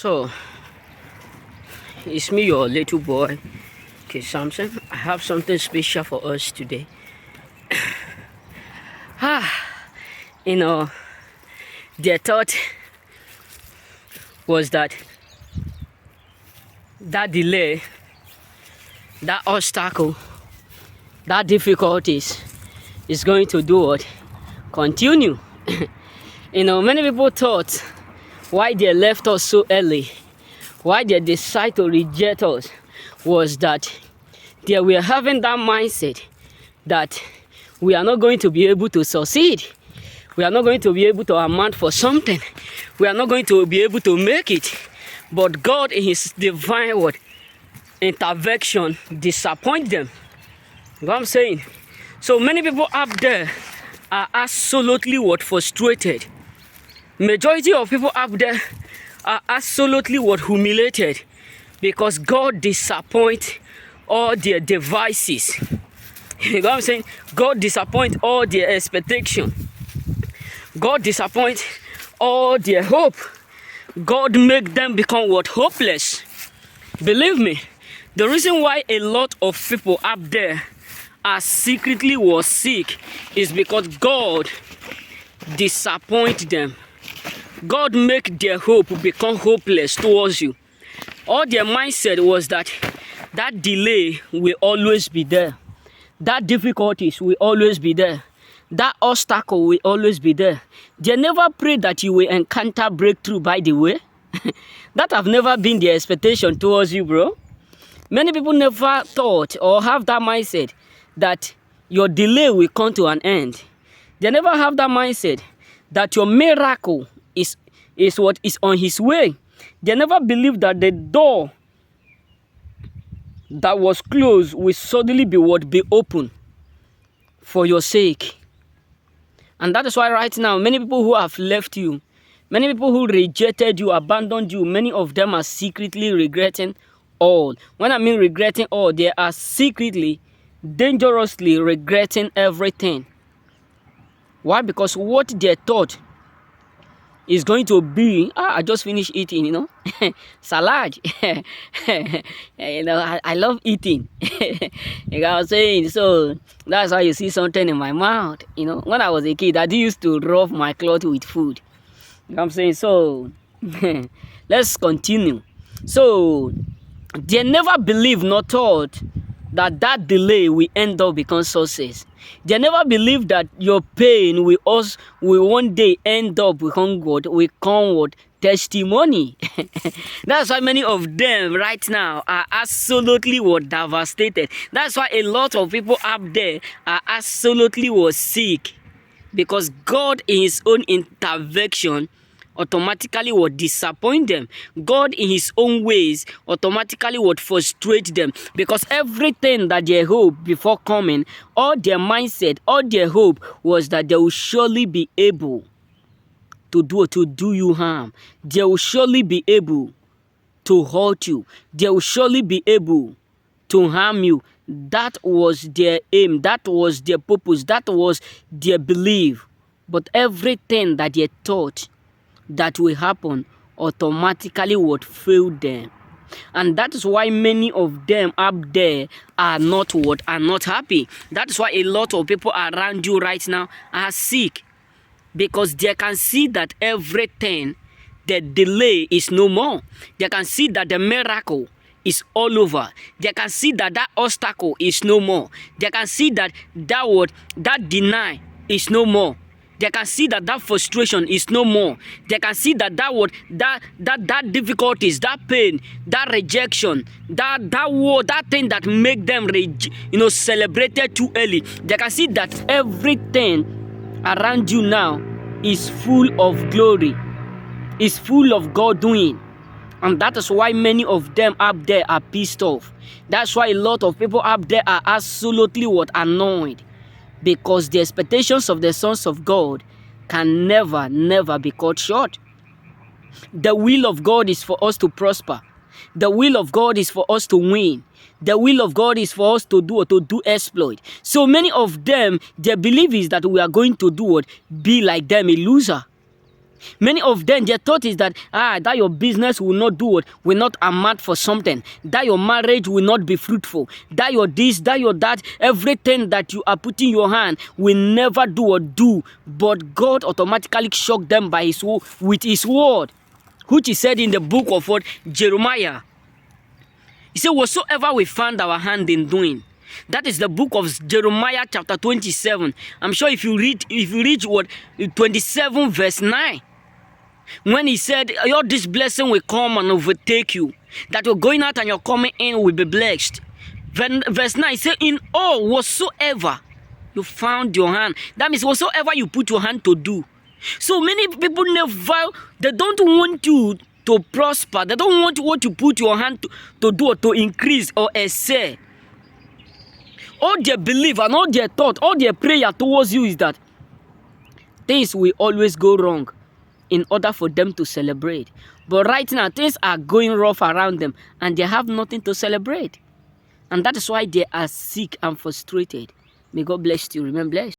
So, it's me, your little boy, K. Samson. I have something special for us today. You know, their thought was that delay, that obstacle, that difficulties is going to do what? Continue. Many people thought why they left us so early, why they decided to reject us, was that they were having that mindset that we are not going to be able to succeed. We are not going to be able to amount for something. We are not going to be able to make it. But God, in His divine word, intervention, disappoint them. You know what I'm saying? So many people up there are absolutely frustrated. Majority of people up there are absolutely humiliated because God disappoints all their devices. You know what I'm saying? God disappoints all their expectation. God disappoints all their hope. God make them become hopeless. Believe me, the reason why a lot of people up there are secretly sick is because God disappoint them. God make their hope become hopeless towards you. All their mindset was that delay will always be there. That difficulties will always be there. That obstacle will always be there. They never pray that you will encounter breakthrough, by the way. That have never been their expectation towards you, bro. Many people never thought or have that mindset that your delay will come to an end. They never have that mindset that your miracle is what is on his way. They never believe that the door that was closed will suddenly be open for your sake. And that is why right now, many people who have left you, many people who rejected you, abandoned you, many of them are secretly regretting all. When I mean regretting all, they are secretly, dangerously regretting everything. Why? Because what they thought is going to be, I just finished eating, salad. I love eating. You know what I'm saying? So that's why you see something in my mouth. When I was a kid, I used to rub my cloth with food. You know what I'm saying? So let's continue. So they never believed nor thought that delay will end up become success. They never believe that your pain will one day end up become testimony. That's why many of them right now are absolutely devastated. That's why a lot of people up there are absolutely sick, because God in His own intervention automatically would disappoint them. God in His own ways automatically would frustrate them, because everything that they hope before coming, all their mindset, all their hope was that they will surely be able to do you harm. They will surely be able to hurt you. They will surely be able to harm you. That was their aim. That was their purpose. That was their belief. But everything that they thought that will happen automatically would fail them. And that is why many of them up there are not happy. That is why a lot of people around you right now are sick, because they can see that everything, the delay is no more. They can see that the miracle is all over. They can see that obstacle is no more. They can see that deny is no more. They can see that frustration is no more. They can see that difficulties, that pain, that rejection, that thing that make them celebrated too early. They can see that everything around you now is full of glory, is full of God doing. And that is why many of them up there are pissed off. That's why a lot of people up there are absolutely annoyed. Because the expectations of the sons of God can never be cut short. The will of God is for us to prosper. The will of God is for us to win. The will of God is for us to do exploit. So many of them, their belief is that we are going to be like them, a loser. Many of them, their thought is that that your business will not do what, will not amount for something, that your marriage will not be fruitful, that your this, that your that, everything that you are putting your hand will never do or do. But God automatically shocked them by with his word, which he said in the book of what, Jeremiah. He said, whatsoever we found our hand in doing. That is the book of Jeremiah chapter 27. I'm sure if you read what, 27 verse 9. When he said, all this blessing will come and overtake you, that you're going out and you're coming in will be blessed. Verse 9 says, in all whatsoever you found your hand. That means whatsoever you put your hand to do. So many people they don't want you to prosper. They don't want what you put your hand to do or to increase or excel. All their belief and all their thought, all their prayer towards you is that things will always go wrong in order for them to celebrate. But right now, things are going rough around them and they have nothing to celebrate. And that is why they are sick and frustrated. May God bless you. Remain blessed.